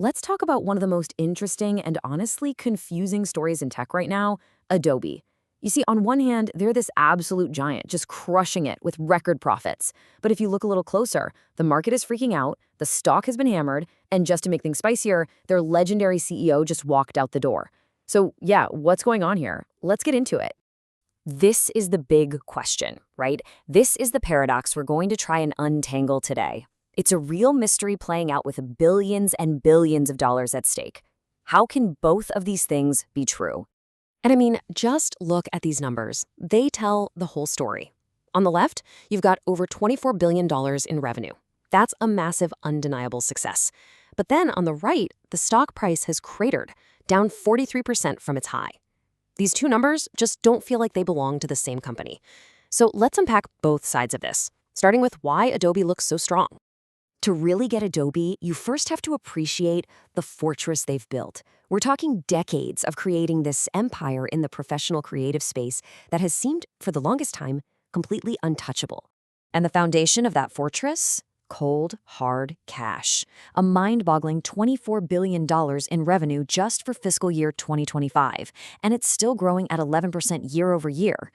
Let's talk about one of the most interesting and honestly confusing stories in tech right now, Adobe. You see, on one hand, they're this absolute giant, just crushing it with record profits. But if you look a little closer, the market is freaking out, the stock has been hammered, and just to make things spicier, their legendary CEO just walked out the door. So yeah, what's going on here? Let's get into it. This is the big question, right? This is the paradox we're going to try and untangle today. It's a real mystery playing out with billions and billions of dollars at stake. How can both of these things be true? And I mean, just look at these numbers. They tell the whole story. On the left, you've got over $24 billion in revenue. That's a massive, undeniable success. But then on the right, the stock price has cratered, down 43% from its high. These two numbers just don't feel like they belong to the same company. So let's unpack both sides of this, starting with why Adobe looks so strong. To really get Adobe, you first have to appreciate the fortress they've built. We're talking decades of creating this empire in the professional creative space that has seemed, for the longest time, completely untouchable. And the foundation of that fortress? Cold, hard cash. A mind-boggling $24 billion in revenue just for fiscal year 2025, and it's still growing at 11% year over year.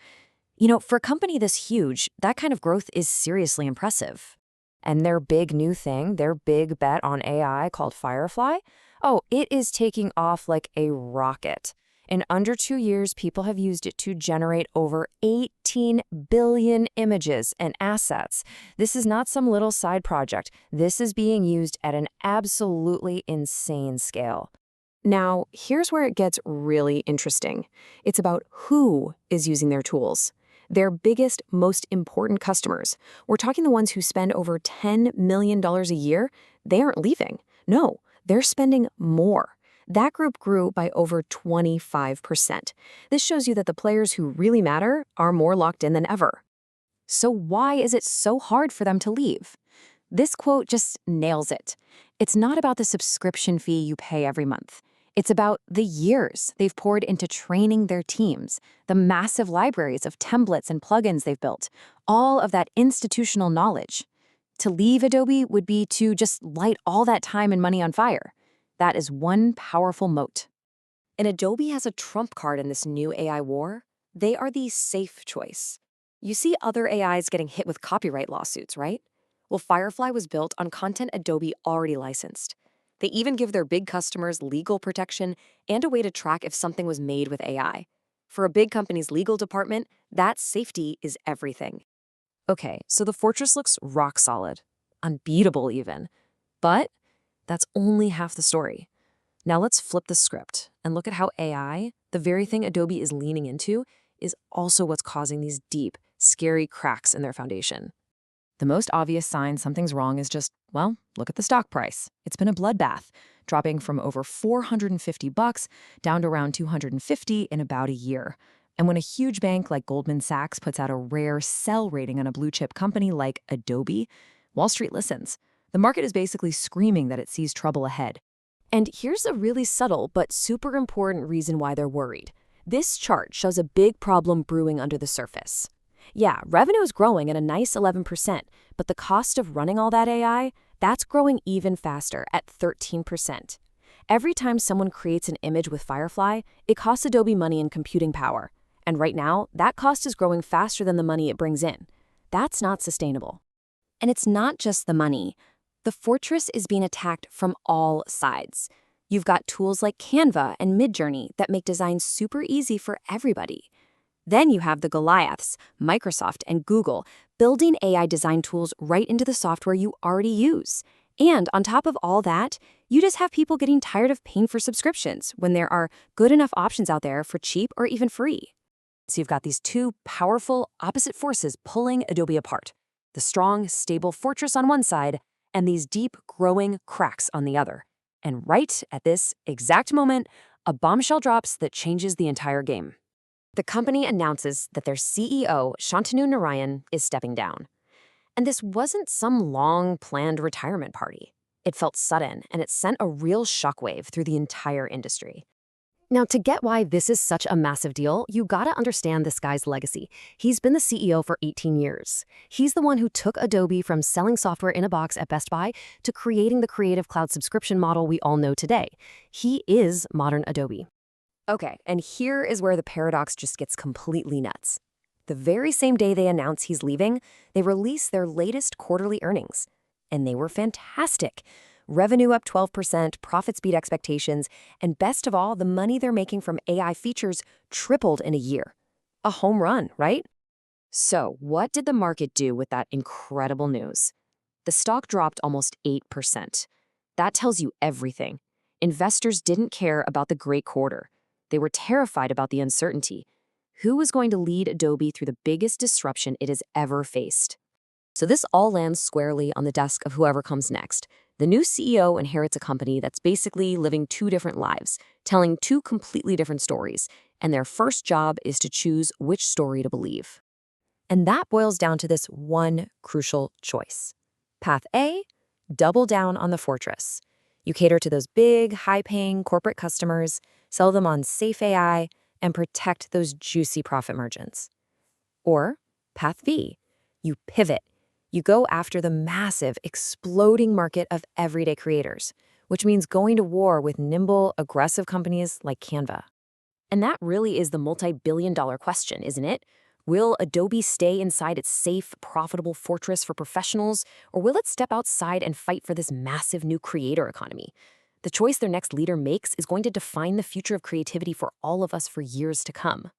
You know, for a company this huge, that kind of growth is seriously impressive. And their big new thing, their big bet on AI called Firefly, oh, it is taking off like a rocket. In under 2 years, people have used it to generate over 18 billion images and assets. This is not some little side project. This is being used at an absolutely insane scale. Now, here's where it gets really interesting. It's about who is using their tools. Their biggest, most important customers. We're talking the ones who spend over $10 million a year. They aren't leaving. No, they're spending more. That group grew by over 25%. This shows you that the players who really matter are more locked in than ever. So why is it so hard for them to leave? This quote just nails it. It's not about the subscription fee you pay every month. It's about the years they've poured into training their teams, the massive libraries of templates and plugins they've built, all of that institutional knowledge. To leave Adobe would be to just light all that time and money on fire. That is one powerful moat. And Adobe has a trump card in this new AI war. They are the safe choice. You see other AIs getting hit with copyright lawsuits, right? Well, Firefly was built on content Adobe already licensed. They even give their big customers legal protection and a way to track if something was made with AI. For a big company's legal department, that safety is everything. Okay, so the fortress looks rock solid, unbeatable even. But that's only half the story. Now let's flip the script and look at how AI, the very thing Adobe is leaning into, is also what's causing these deep, scary cracks in their foundation. The most obvious sign something's wrong is just, well, look at the stock price. It's been a bloodbath, dropping from over $450 down to around $250 in about a year. And when a huge bank like Goldman Sachs puts out a rare sell rating on a blue-chip company like Adobe, Wall Street listens. The market is basically screaming that it sees trouble ahead. And here's a really subtle but super important reason why they're worried. This chart shows a big problem brewing under the surface. Yeah, revenue is growing at a nice 11%, but the cost of running all that AI, that's growing even faster at 13%. Every time someone creates an image with Firefly, it costs Adobe money in computing power. And right now, that cost is growing faster than the money it brings in. That's not sustainable. And it's not just the money. The fortress is being attacked from all sides. You've got tools like Canva and Midjourney that make design super easy for everybody. Then you have the Goliaths, Microsoft and Google, building AI design tools right into the software you already use. And on top of all that, you just have people getting tired of paying for subscriptions when there are good enough options out there for cheap or even free. So you've got these two powerful opposite forces pulling Adobe apart. The strong, stable fortress on one side, and these deep, growing cracks on the other. And right at this exact moment, a bombshell drops that changes the entire game. The company announces that their CEO, Shantanu Narayen, is stepping down. And this wasn't some long-planned retirement party. It felt sudden, and it sent a real shockwave through the entire industry. Now, to get why this is such a massive deal, you gotta understand this guy's legacy. He's been the CEO for 18 years. He's the one who took Adobe from selling software in a box at Best Buy to creating the Creative Cloud subscription model we all know today. He is modern Adobe. Okay, and here is where the paradox just gets completely nuts. The very same day they announce he's leaving, they release their latest quarterly earnings. And they were fantastic. Revenue up 12%, profits beat expectations, and best of all, the money they're making from AI features tripled in a year. A home run, right? So, what did the market do with that incredible news? The stock dropped almost 8%. That tells you everything. Investors didn't care about the great quarter. They were terrified about the uncertainty. Who was going to lead Adobe through the biggest disruption it has ever faced? So this all lands squarely on the desk of whoever comes next. The new CEO inherits a company that's basically living two different lives, telling two completely different stories, and their first job is to choose which story to believe. And that boils down to this one crucial choice. Path A, double down on the fortress. You cater to those big, high-paying corporate customers, sell them on safe AI, and protect those juicy profit margins. Or Path B, you pivot. You go after the massive, exploding market of everyday creators, which means going to war with nimble, aggressive companies like Canva. And that really is the multi-billion-dollar question, isn't it? Will Adobe stay inside its safe, profitable fortress for professionals, or will it step outside and fight for this massive new creator economy? The choice their next leader makes is going to define the future of creativity for all of us for years to come.